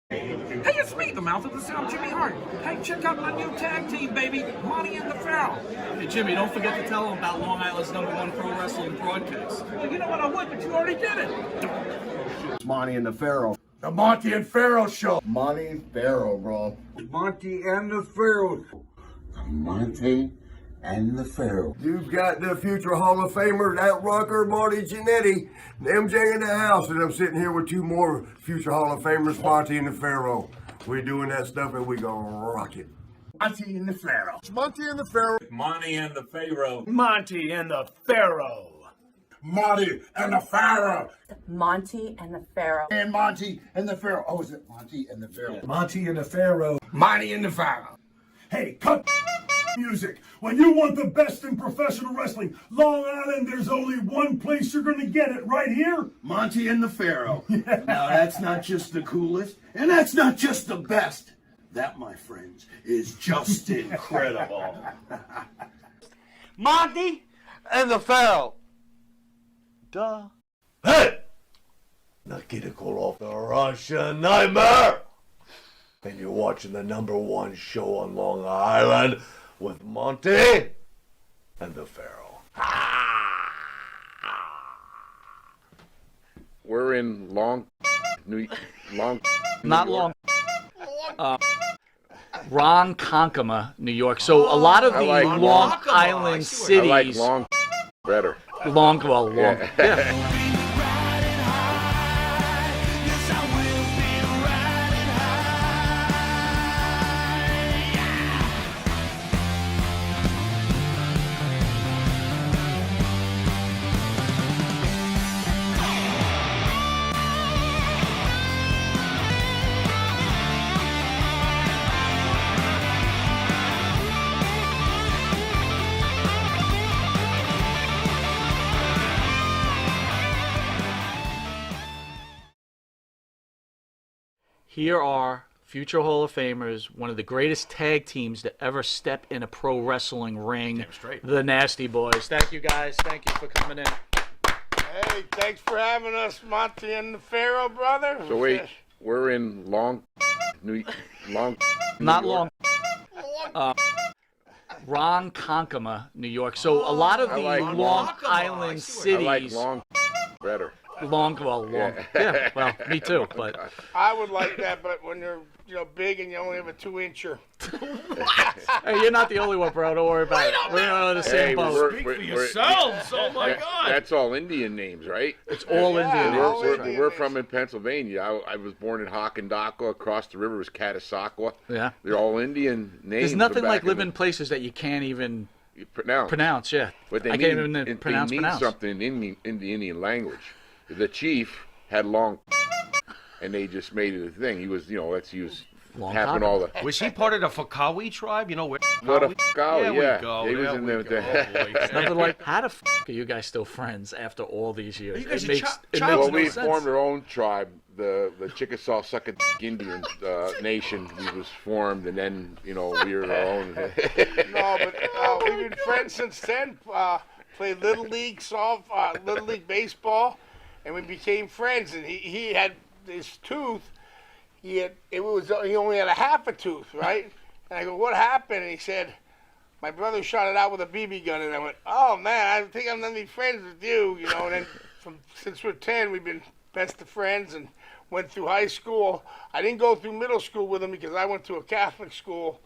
Hey, it's me, the mouth of the South, Jimmy Hart. Hey, check out my new tag team, baby, Monty and the Pharaoh. Hey, Jimmy, don't forget to tell them about Long Island's #1 pro wrestling broadcast. Well, you know what, I would, but you already did it. It's Monty and the Pharaoh. The Monty and Pharaoh Show. Monty and Pharaoh, bro. Monty and the Pharaoh. The Monty and the Pharaoh. You've got the future Hall of Famer, that rocker, Marty Jannetty, MJ in the house, and I'm sitting here with two more future Hall of Famers, Monty and the Pharaoh. We're doing that stuff and we gonna rock it. Monty and the Pharaoh. It's Monty and the Pharaoh. Monty and the Pharaoh. Monty and the Pharaoh. Monty and the Pharaoh. Monty and the Pharaoh. And Monty and the Pharaoh. Oh, is it Monty and the Pharaoh? Monty and the Pharaoh. Monty and the Pharaoh. Hey, cut music. When you want the best in professional wrestling, Long Island, there's only one place you're gonna get it, right here. Monty and the Pharaoh. Now, that's not just the coolest, and that's not just the best. That, my friends, is just incredible. Monty and the Pharaoh. Duh. Hey! Not getting called off the Russian Nightmare! And you're watching the #1 show on Long Island with Monty and the Pharaoh. We're in Long. Not Long. Ronkonkoma, New York. So a lot of the Long Island cities. I like Long better. Long. Yeah. Here are future Hall of Famers, one of the greatest tag teams to ever step in a pro wrestling ring. The Nasty Boys. Thank you, guys. Thank you for coming in. Hey, thanks for having us, Monty and the Pharaoh, brother. So wait, we're in Long. Not Long. Ronkonkoma, New York. So a lot of the Long Island cities. I like Long better. Long. Yeah, well, me too. But I would like that, but when you're big and you only have a 2-incher. Hey, you're not the only one, bro. Don't worry about it. We're on the same boat. Speak for yourselves. Oh my God. That's all Indian names, right? It's all Indian. We're from in Pennsylvania. I was born in Hockendaka. Across the river was Catasauqua. Yeah. They're all Indian names. There's nothing like living places that you can't even pronounce. Yeah. But I can't even pronounce. Something in the Indian language. The chief had long, and they just made it a thing. He was, he was having all the. Was he part of the Fakawi tribe? You know where? What a Fakawi, There yeah. we go. He was in there. Nothing like, how the are you guys still friends after all these years? You guys It makes Well, no we sense. formed our own tribe, the Chickasaw Sucking Indian Nation. We was formed, and then we were our own. No, but we've been friends since then. Played Little League Little League baseball. And we became friends, and he had this tooth. He only had a half a tooth, right? And I go, what happened? And he said, my brother shot it out with a BB gun. And I went, oh man, I think I'm gonna be friends with you, And then since we're 10, we've been best of friends and went through high school. I didn't go through middle school with him because I went to a Catholic school,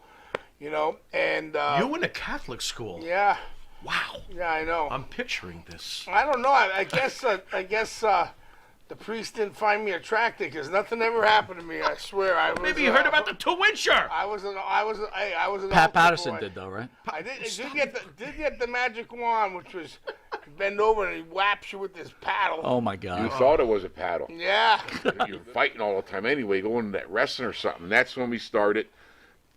And You went to Catholic school. Yeah. Wow. Yeah, I know. I'm picturing this. I don't know. I guess the priest didn't find me attractive because nothing ever happened to me. I swear. Maybe you heard about the 2-incher. I was an Pat altar Patterson boy. did though, right? I did get the magic wand, which was bend over and he whaps you with this paddle. Oh my God. You thought it was a paddle. Yeah. You're fighting all the time anyway, going to that wrestling or something. That's when we started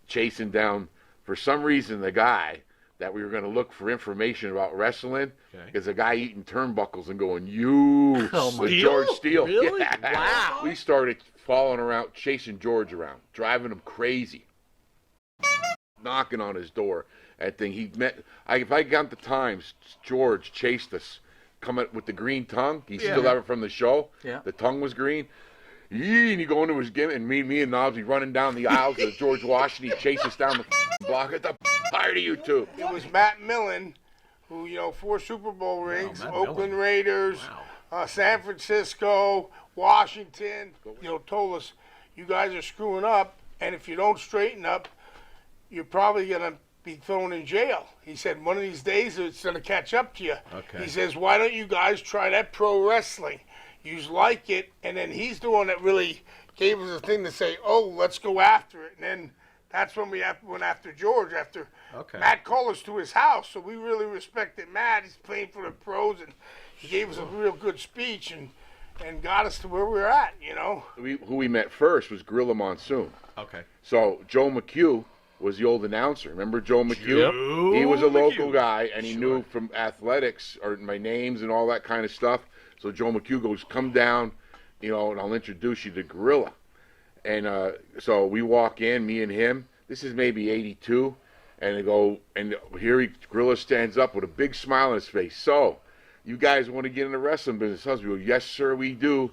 chasing down, for some reason, the guy that we were going to look for information about wrestling is a guy eating turnbuckles and going, George Steele. Really? Yeah. Wow. We started following around, chasing George around, driving him crazy, knocking on his door. That thing, if I got the times, George chased us, coming with the green tongue. He still have it from the show. Yeah. The tongue was green. Yee, and you go into his gym, and me and Knobs, running down the aisles of George Washington. He chases us down the block. Get the tired of you two. It was Matt Millen, who, 4 Super Bowl rings, Oakland Raiders, San Francisco, Washington, told us, you guys are screwing up, and if you don't straighten up, you're probably going to be thrown in jail. He said, one of these days it's going to catch up to you. Okay. He says, why don't you guys try that pro wrestling? You like it, and then he's the one that really gave us a thing to say, oh, let's go after it. And then that's when we went after George, after Matt called us to his house. So we really respected Matt. He's playing for the pros, and he gave us a real good speech and got us to where we're at, Who we met first was Gorilla Monsoon. Okay. So Joe McHugh was the old announcer. Remember Joe McHugh? He was a local guy, and he knew from athletics or my names and all that kind of stuff. So Joe McHugh goes, come down, and I'll introduce you to Gorilla. And so we walk in, me and him. This is maybe 82. And they go, and here Gorilla stands up with a big smile on his face. So, you guys want to get in the wrestling business? We go, yes, sir, we do.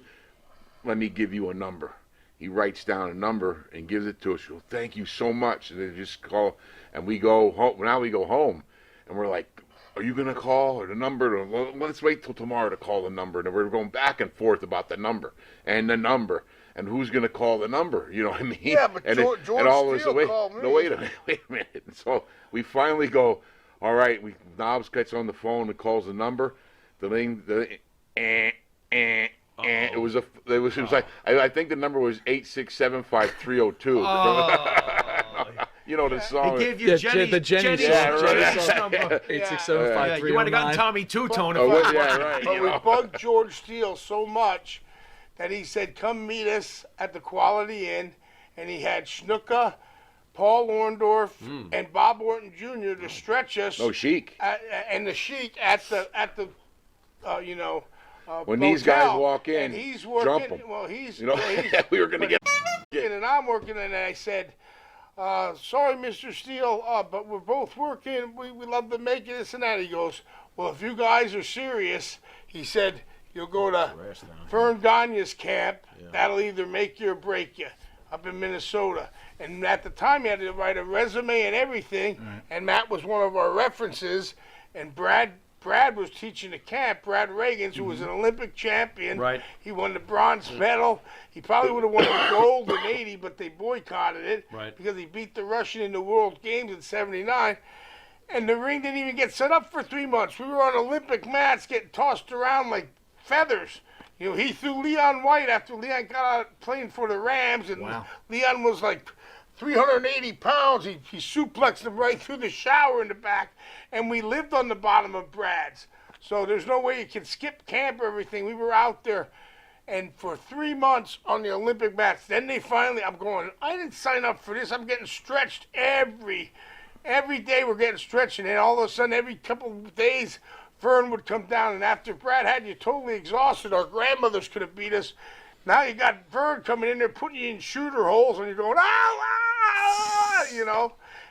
Let me give you a number. He writes down a number and gives it to us. We go, thank you so much. And they just call, and we go home. Now we go home, and we're like, are you going to call or the number? Well, let's wait till tomorrow to call the number. And we're going back and forth about the number and and who's going to call the number. You know what I mean? Yeah, but George Steele called me. No, wait a minute. And so we finally go, all right, Knobs gets on the phone and calls the number. It was like, I think the number was 8675302. You know the song. He gave you Jenny's the Jenny's number. 8675309. You might have gotten Tommy Two-Tone. Right. But we bugged George Steele so much that he said, come meet us at the Quality Inn. And he had Snuka, Paul Orndorff, and Bob Orton Jr. to stretch us. No, Sheik. And the Sheik at the when motel. these guys walk in, and he's working. jump 'em. Well, he's we were going to get. And I'm working, and I said, sorry, Mr. Steele, but we're both working. We love to make it, this and that. He goes, well, if you guys are serious, he said, you'll go to Vern Gagne's camp. Yeah. That'll either make you or break you up in Minnesota. And at the time, you had to write a resume and everything. Right. And Matt was one of our references. And Brad was teaching the camp, Brad Reagans, who was an Olympic champion. Right. He won the bronze medal. He probably would have won the gold in 80, but they boycotted it because he beat the Russian in the World Games in 79. And the ring didn't even get set up for 3 months. We were on Olympic mats getting tossed around like feathers. He threw Leon White after Leon got out playing for the Rams, and Leon was like 380 pounds. He suplexed him right through the shower in the back, and we lived on the bottom of Brad's. So there's no way you can skip camp or everything. We were out there, and for 3 months on the Olympic mats. Then they finally, I'm going, I didn't sign up for this. I'm getting stretched every day. We're getting stretched, and then all of a sudden, every couple of days, Vern would come down, and after Brad had you totally exhausted, our grandmothers could have beat us. Now you got Vern coming in there, putting you in shooter holes, and you're going,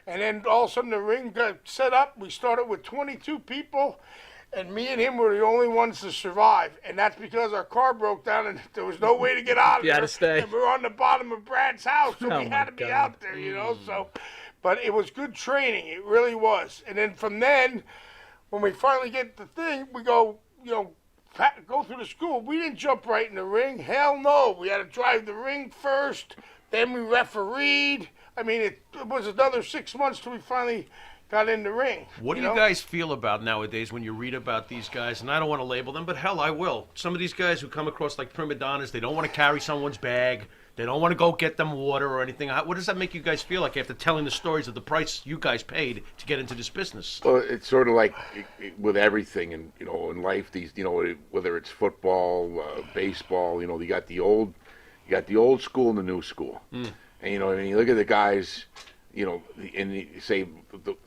And then all of a sudden the ring got set up. We started with 22 people, and me and him were the only ones to survive. And that's because our car broke down, and there was no way to get out of there. You had to stay. And we were on the bottom of Brad's house, so we had to be out there, So, but it was good training. It really was. And then from then, when we finally get the thing, we go, go through the school. We didn't jump right in the ring. Hell no. We had to drive the ring first. Then we refereed. I mean, it was another 6 months till we finally got in the ring. What do you guys feel about nowadays when you read about these guys? And I don't want to label them, but hell, I will. Some of these guys who come across like prima donnas, they don't want to carry someone's bag. They don't want to go get them water or anything. What does that make you guys feel like after telling the stories of the price you guys paid to get into this business? Well, it's sort of like with everything, and in life, these whether it's football, baseball, you got the old school and the new school, and and you look at the guys, and you say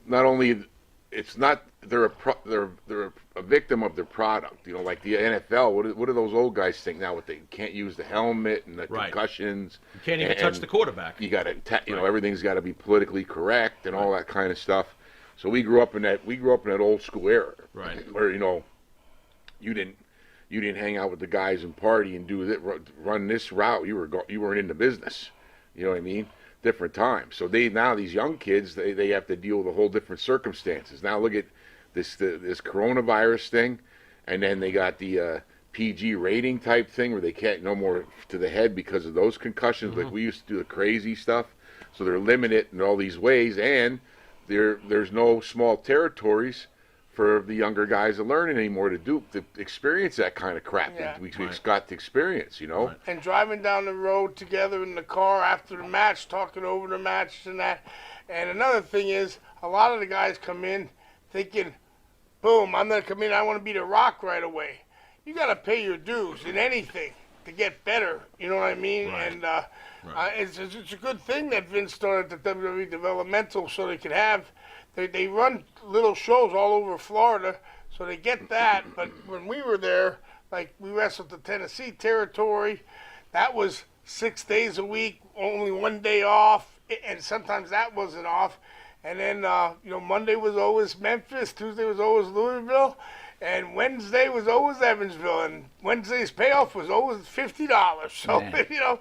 not only it's not they're a victim of their product. Like the NFL. What do those old guys think now? They can't use the helmet and the concussions. You can't even touch the quarterback. You got to, everything's got to be politically correct and all that kind of stuff. So we grew up in that old school era, right? Where you didn't you didn't hang out with the guys and party and do that, run this route. You weren't in the business. You know what I mean? Different times. So now these young kids they have to deal with a whole different circumstances. Now look at this coronavirus thing, and then they got the PG rating type thing where they can't no more to the head because of those concussions. Like we used to do the crazy stuff. So they're limited in all these ways, and there's no small territories for the younger guys to learn anymore to experience that kind of crap that we got to experience, you know. And driving down the road together in the car after the match, talking over the match and that. And another thing is, a lot of the guys come in thinking, boom, I'm going to come in, I want to be the Rock right away. You got to pay your dues in anything to get better, you know what I mean? Right. And it's a good thing that Vince started the WWE Developmental so they could have, they run little shows all over Florida, so they get that. But when we were there, like we wrestled the Tennessee territory, that was 6 days a week, only 1 day off, and sometimes that wasn't off. And then, Monday was always Memphis, Tuesday was always Louisville, and Wednesday was always Evansville, and Wednesday's payoff was always $50. So,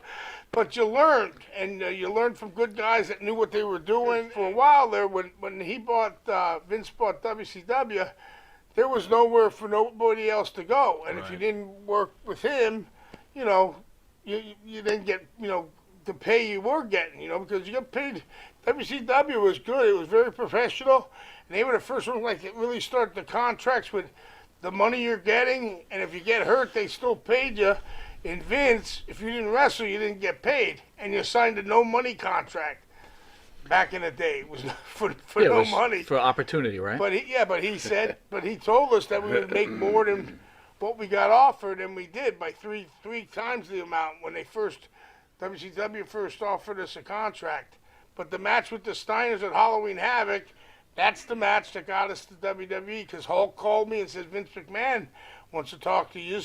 but you learned, and you learned from good guys that knew what they were doing. For a while there, when Vince bought WCW, there was nowhere for nobody else to go. And if you didn't work with him, you didn't get, the pay you were getting, because you got paid. WCW was good. It was very professional. And they were the first ones that really started the contracts with the money you're getting. And if you get hurt, they still paid you. In Vince, if you didn't wrestle, you didn't get paid. And you signed a no-money contract. Back in the day, it was for no money. For opportunity, right? But he told us that we would make more than what we got offered, and we did by three times the amount when WCW first offered us a contract. But the match with the Steiners at Halloween Havoc, that's the match that got us to WWE, because Hulk called me and says, Vince McMahon wants to talk to you.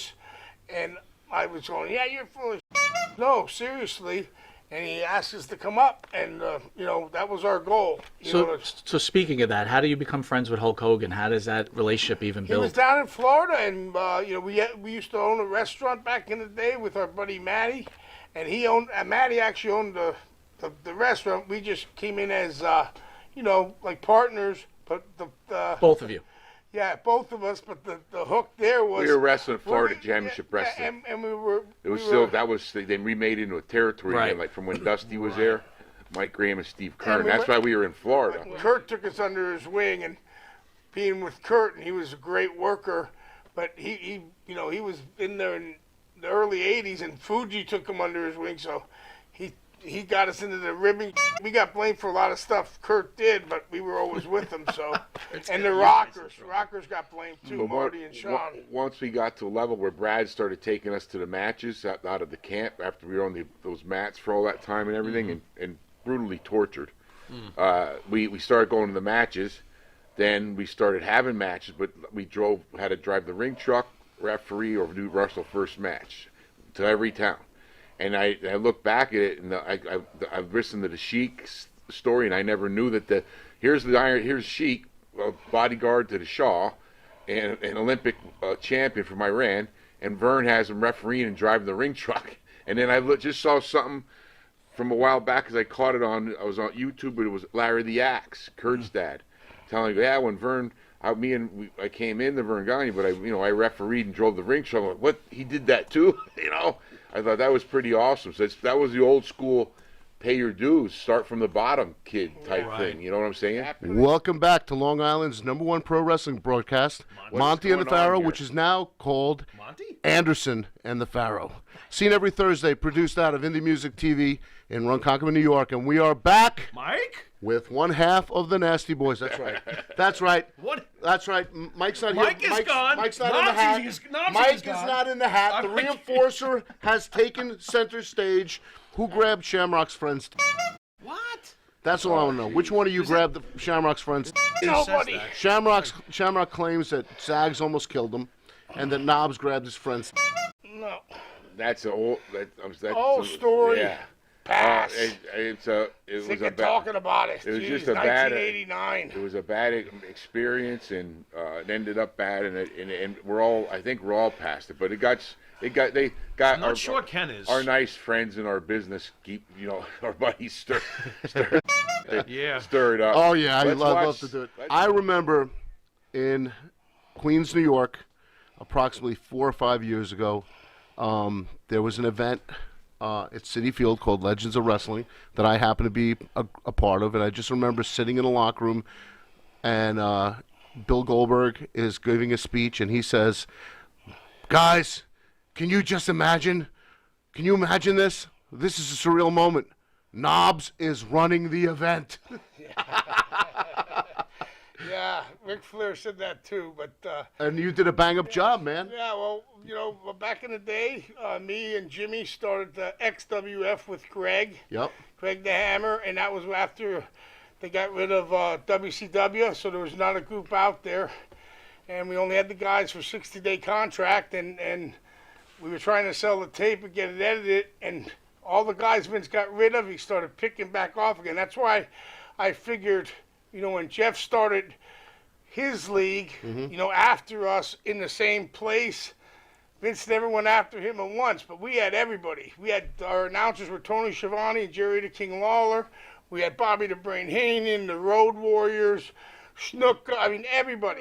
And I was going, yeah, you're full of shit. No, seriously. And he asked us to come up, and, that was our goal. So speaking of that, how do you become friends with Hulk Hogan? How does that relationship even build? He was down in Florida, and, we used to own a restaurant back in the day with our buddy Matty. And Matty actually owned the restaurant. We just came in as, like partners. But both of you. Yeah, both of us. But the hook there was we were wrestling Florida Championship Wrestling. And we were. They remade it into a territory again, like from when Dusty was there, Mike Graham and Steve Kern. That's why we were in Florida. Kurt took us under his wing, and being with Kurt, and he was a great worker. But he was in there in the early '80s, and Fuji took him under his wing, so he got us into the ribbing. We got blamed for a lot of stuff Kurt did, but we were always with him. So, and the Rockers got blamed too, Marty and Sean. Once we got to a level where Brad started taking us to the matches out of the camp after we were on those mats for all that time and everything, and brutally tortured. We started going to the matches. Then we started having matches, but we had to drive the ring truck, referee, or do wrestle first match to every town. And I look back at it, and I've listened to the Sheik's story, and I never knew that here's Sheik, bodyguard to the Shaw, and an Olympic champion from Iran, and Vern has him refereeing and driving the ring truck. And then I just saw something from a while back, because I was on YouTube, but it was Larry the Axe, Kurt's dad, telling me, when Vern, I came in the Vern Gagne, but I refereed and drove the ring truck. I'm like, what? He did that too? I thought that was pretty awesome. So that was the old school, pay your dues, start from the bottom kid type thing. You know what I'm saying? Welcome back to Long Island's #1 pro wrestling broadcast, Monty and the Pharaoh, which is now called Anderson and the Pharaoh. Seen every Thursday, produced out of Indie Music TV in Ronkonkoma, New York. And we are back, Mike, with one half of the Nasty Boys. That's right. That's right. What? That's right. Mike's not Mike here. Is gone. Mike's not in the hat. Mike is not in the hat. The reinforcer has taken center stage. Who grabbed Shamrock's friends? What? That's all I want to know. Which one of you grabbed the Shamrock's friends? Nobody. Shamrock claims that Zags almost killed him, and that Knobs grabbed his friends. No. That's an old old story. Yeah. Pass. It Sick was a of talking about it. It was Jeez, just a bad. 1989. It was a bad experience, and it ended up bad, and I think we're all past it. But they got. I'm not sure Ken is. Our nice friends in our business keep, our buddies stir it up. Oh yeah, I Let's love watch- to do it. I remember in Queens, New York, approximately 4 or 5 years ago, there was an event at Citi Field called Legends of Wrestling that I happened to be a part of, and I just remember sitting in the locker room, and Bill Goldberg is giving a speech, and he says, "Guys, can you just imagine? Can you imagine this? This is a surreal moment. Knobs is running the event." Yeah, Ric Flair said that too, but And you did a bang-up job, man. yeah, well, back in the day, me and Jimmy started the XWF with Greg Yep. the Hammer, and that was after they got rid of WCW, so there was not a group out there, and we only had the guys for 60-day contract, and we were trying to sell the tape and get it edited, and all the guys Vince got rid of, he started picking back off again. That's why I figured, when Jeff started his league, after us in the same place, Vince never went after him at once, but we had everybody. We had, our announcers were Tony Schiavone and Jerry the King Lawler. We had Bobby the Brain Heenan, the Road Warriors, Snook, everybody.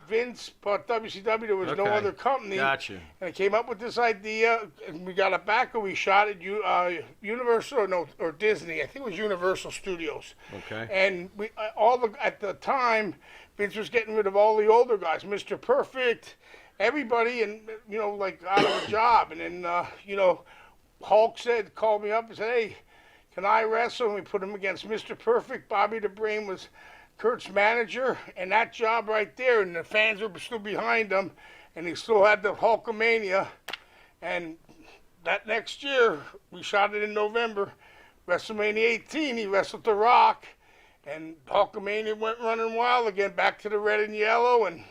Vince bought WCW. There was no other company. Gotcha. And I came up with this idea, and we got it back, and we shot at Universal or Disney. I think it was Universal Studios. Okay. And we at the time, Vince was getting rid of all the older guys, Mr. Perfect, everybody, and out of a job. And then Hulk called me up and said, "Hey, can I wrestle?" And we put him against Mr. Perfect. Bobby the Brain was Kurt's manager, and that job right there, and the fans were still behind him, and he still had the Hulkamania. And that next year, we shot it in November, WrestleMania 18, he wrestled The Rock, and Hulkamania went running wild again, back to the red and yellow, and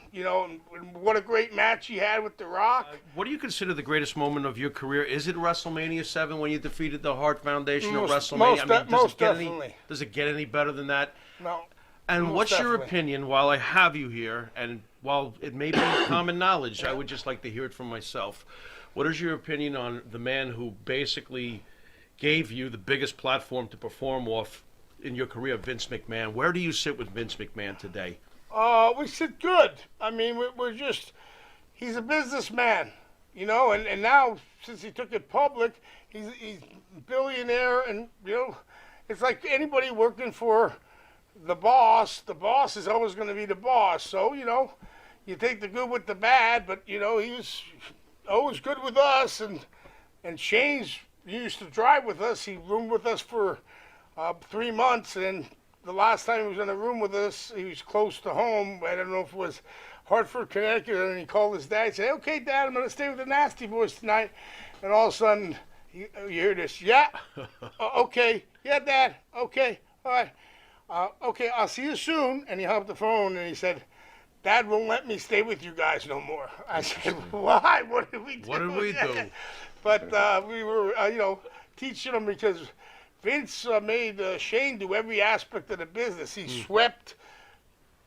what a great match he had with The Rock. What do you consider the greatest moment of your career? Is it WrestleMania 7 when you defeated the Hart Foundation at WrestleMania? Most definitely. Does it get any better than that? No. And Most what's your definitely. opinion, while I have you here, and while it may be common knowledge, I would just like to hear it from myself. What is your opinion on the man who basically gave you the biggest platform to perform off in your career, Vince McMahon? Where do you sit with Vince McMahon today? We sit good. He's a businessman, and now, since he took it public, he's a billionaire, and, it's like anybody working for the boss is always going to be the boss. So, you take the good with the bad, but, he was always good with us, and Shane's, he used to drive with us. He roomed with us for 3 months, and the last time he was in a room with us, he was close to home. I don't know if it was Hartford, Connecticut, and he called his dad and said, "Okay, Dad, I'm going to stay with the Nasty Boys tonight." And all of a sudden, you hear this, "Yeah, okay, yeah, Dad, okay, all right. Okay, I'll see you soon." And he hung up the phone and he said, "Dad won't let me stay with you guys no more." I said, "Why? What did we do?" What did we do? But we were, teaching him, because Vince made Shane do every aspect of the business. He swept,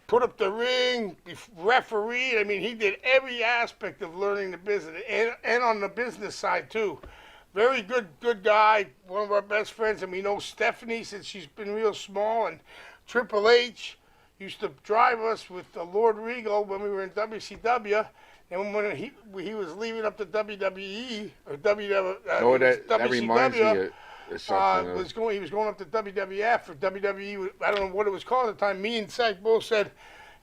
put up the ring, refereed. He did every aspect of learning the business, and on the business side too. Very good guy, one of our best friends, and we know Stephanie since she's been real small, and Triple H used to drive us with Lord Regal when we were in WCW, and when he was leaving up to WWE or that reminds me of something. He was going up to WWF or WWE. I don't know what it was called at the time. Me and Zach both said,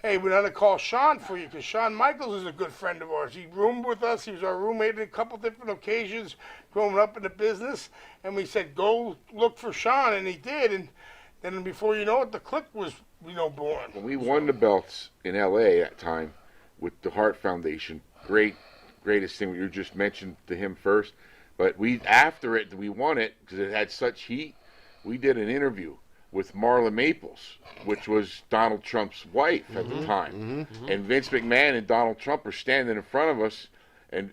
"Hey, we're going to call Shawn for you," because Shawn Michaels is a good friend of ours. He roomed with us. He was our roommate on a couple different occasions growing up in the business. And we said, "Go look for Shawn," and he did. And then before you know it, the Clique was, born. When we won the belts in L.A. at that time with the Hart Foundation, greatest thing, you just mentioned to him first. But after we won it, because it had such heat, we did an interview with Marla Maples, which was Donald Trump's wife at the time. And Vince McMahon and Donald Trump are standing in front of us, and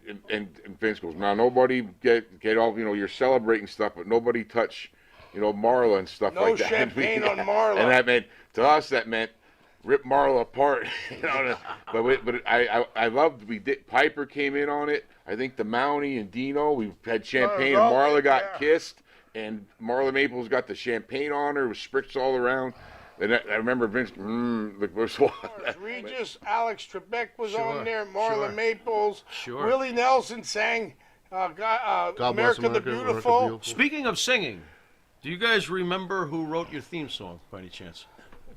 Vince goes, "Now nobody get off, you're celebrating stuff, but nobody touch Marla and stuff No like that. champagne on Marla. And that meant, to us, rip Marla apart. But I loved, Piper came in on it. I think the Mountie and Dino, we had champagne, and Marla got kissed, and Marla Maples got the champagne on her, it was spritzed all around. And I remember Vince, Regis, Alex Trebek was on there, Marla Maples, Willie Nelson sang God America Bless the Beautiful. Speaking of singing, do you guys remember who wrote your theme song by any chance?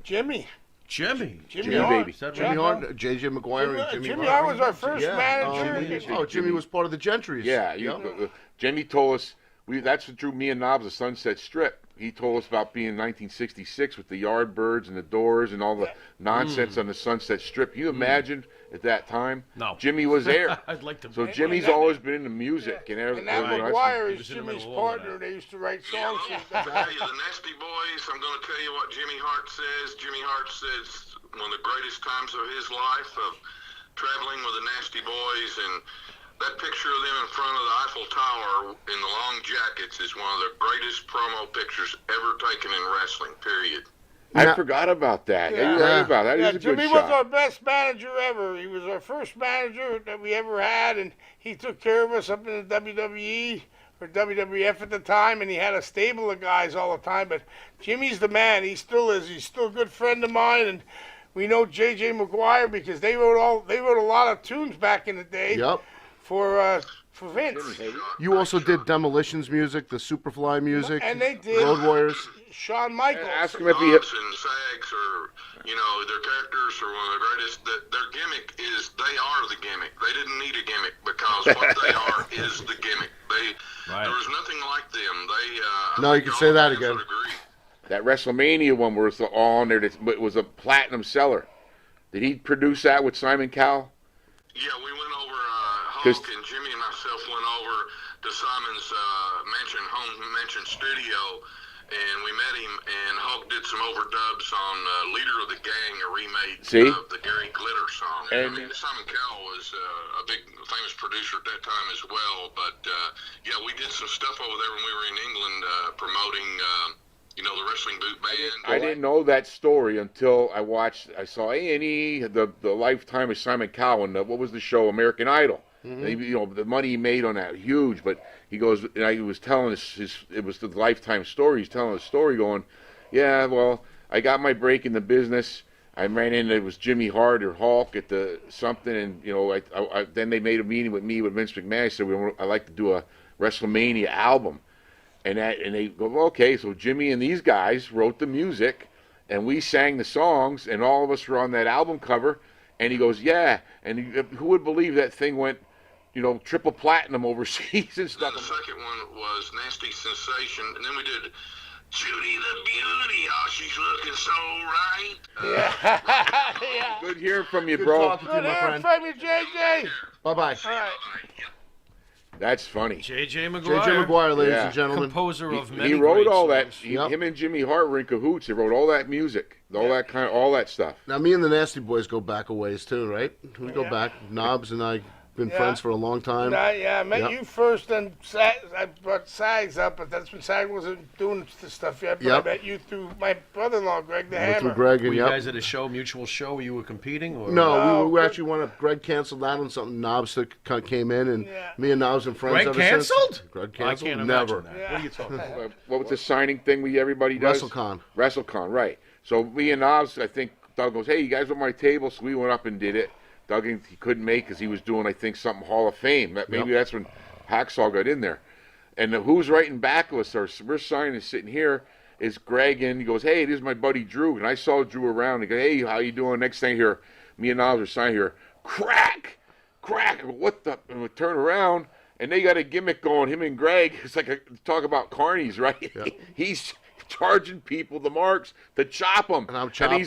Jimmy. Jimmy Hart. Baby. Jimmy Hart, J.J. McGuire, and Jimmy Hart was our first manager. Jimmy was part of the Gentrys. Yeah, Jimmy told us, that's what drew me and Knobs to Sunset Strip. He told us about being in 1966 with the Yardbirds and the Doors and all the nonsense on the Sunset Strip. Can you imagine at that time? No. Jimmy was there. I'd like to. So Jimmy's always been into music and everything. And that McGuire is Jimmy's partner. They used to write songs. Yeah, I'll tell you, the Nasty Boys, I'm going to tell you what Jimmy Hart says. Jimmy Hart says one of the greatest times of his life of traveling with the Nasty Boys, and that picture of them in front of the Eiffel Tower in the long jackets is one of the greatest promo pictures ever taken in wrestling, period. I forgot about that. Yeah, you're right about that. That is a Jimmy good was shot. our best manager ever. He was our first manager that we ever had, and he took care of us up in the WWE or WWF at the time, and he had a stable of guys all the time. But Jimmy's the man. He still is. He's still a good friend of mine, and we know J.J. McGuire because they wrote a lot of tunes back in the day. Yep. For Vince. You also did Demolition's music, the Superfly music, and they did Road Warriors. Shawn Michaels. Ask him if he. Dogs and Sags are, their characters are one of the greatest. Their gimmick is they are the gimmick. They didn't need a gimmick because what they are is the gimmick. There was nothing like them. No, you can say that again. That WrestleMania one where it's all on there, it was a platinum seller. Did he produce that with Simon Cowell? Yeah, we went over, Hulk and Jimmy and myself went over to Simon's home mansion studio, and we met him, and Hulk did some overdubs on Leader of the Gang, a remake of the Gary Glitter song. And Simon Cowell was a big, famous producer at that time as well, but yeah, we did some stuff over there when we were in England promoting the Wrestling Boot Band. I didn't know that story until I saw A&E, the lifetime of Simon Cowell, and what was the show, American Idol. Mm-hmm. The money he made on that, huge, but he goes, and I was telling it was the lifetime story, he's telling a story going, yeah, well, I got my break in the business, I ran in, it was Jimmy Hart or Hulk at the something, and, then they made a meeting with me with Vince McMahon, I said, I'd like to do a WrestleMania album. And they go, well, okay, so Jimmy and these guys wrote the music, and we sang the songs, and all of us were on that album cover. And he goes, yeah, and who would believe that thing went, triple platinum overseas and stuff. And the second one was Nasty Sensation, and then we did Judy the Beauty. Oh, she's looking so right. Yeah. Good hearing from you, Good bro. talking to you, my friend. From you, JJ. Bye-bye. All right. That's funny. J.J. McGuire. J.J. McGuire, ladies and gentlemen. Composer of many He wrote great all that. songs. Him and Jimmy Hart were in cahoots. He wrote all that music, all that stuff. Now, me and the Nasty Boys go back a ways, too, right? We go back. Knobs and I been friends for a long time. I met you first, and I brought Sags up, but that's when Sag wasn't doing the stuff yet. But I met you through my brother-in-law, Greg the Hammer. Through Greg, and Were you guys at a mutual show where you were competing? Or? No, we actually won. Greg canceled that on something. Knobs came in, and me and Knobs and friends. Greg ever canceled? Since. Greg canceled. I can't Never. imagine that. What are you talking about? What was the signing thing everybody does? WrestleCon, right. So me and Knobs, I think Doug goes, hey, you guys want my table? So we went up and did it. Doug, he couldn't make because he was doing, I think, something Hall of Fame. Maybe that's when Hacksaw got in there. And who's writing back of us? We're signing, sitting here, is Greg, and he goes, hey, this is my buddy Drew. And I saw Drew around. He goes, hey, how you doing? Next thing here, me and Knobs are signing here. Crack! I go, what the? And we turn around, and they got a gimmick going, him and Greg. It's like talk about carnies, right? Yeah. He's charging people the marks to chop them. And I'm chopping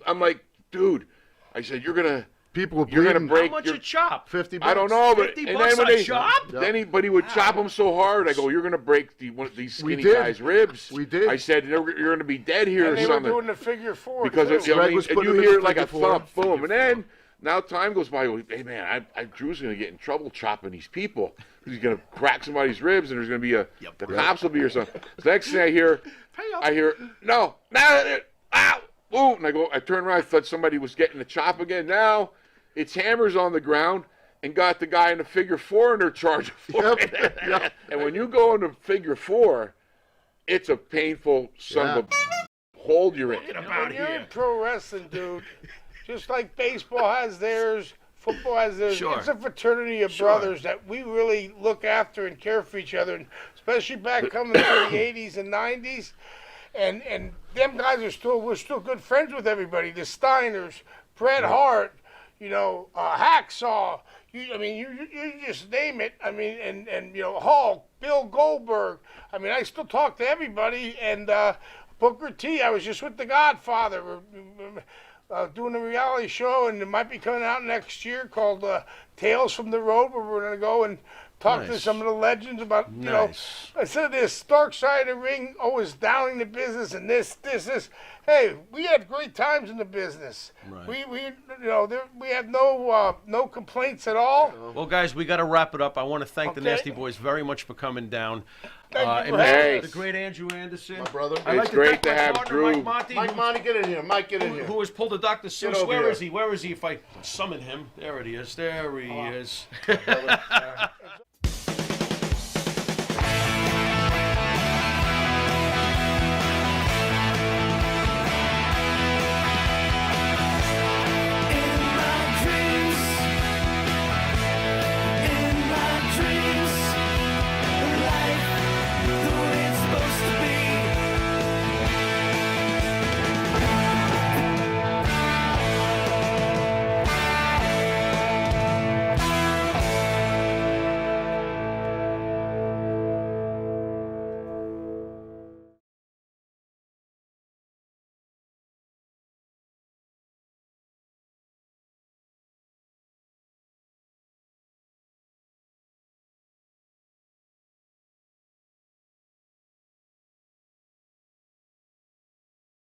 I'm like, dude, I said, you're going to... People were You're gonna break. How much a chop? $50. I don't know, but $50 a chop. Then he would chop them so hard. I go, you're gonna break one of these skinny guys' ribs. We did. I said, you're gonna be dead here and or they something. Were doing the figure four because Greg was and putting you him in hear the like a figure four. thump, boom, and then Now time goes by. Hey man, Drew's gonna get in trouble chopping these people. He's gonna crack somebody's ribs, and there's gonna be the cops will be or something. So next thing I hear, no, ow, ooh, and I turn around. I thought somebody was getting the chop again. Now it's hammers on the ground, and got the guy in the figure 4 under charge of it. And when you go into figure 4, it's a painful son of a hold you're in. When you're in pro wrestling, dude, just like baseball has theirs, football has theirs. Sure. It's a fraternity of brothers that we really look after and care for each other, and especially back coming to the 80s and 90s. And them guys we're still good friends with everybody. The Steiners, Bret Hart, Hacksaw. You just name it. I mean, and Hulk, Bill Goldberg. I mean, I still talk to everybody. And Booker T. I was just with The Godfather. We're doing a reality show, and it might be coming out next year called Tales from the Road, where we're going to go and talk to some of the legends about, instead of this dark side of the ring, always downing the business and this. Hey, we had great times in the business. Right. We had no complaints at all. Well, guys, we got to wrap it up. I want to thank the Nasty Boys very much for coming down. Hey, the great Andrew Anderson, my brother. It's great to have Drew. Mike Monty, get in here. Mike, get in here. Who has pulled a Dr. Seuss? Where is he? Where is he? If I summon him, there it is. There he is.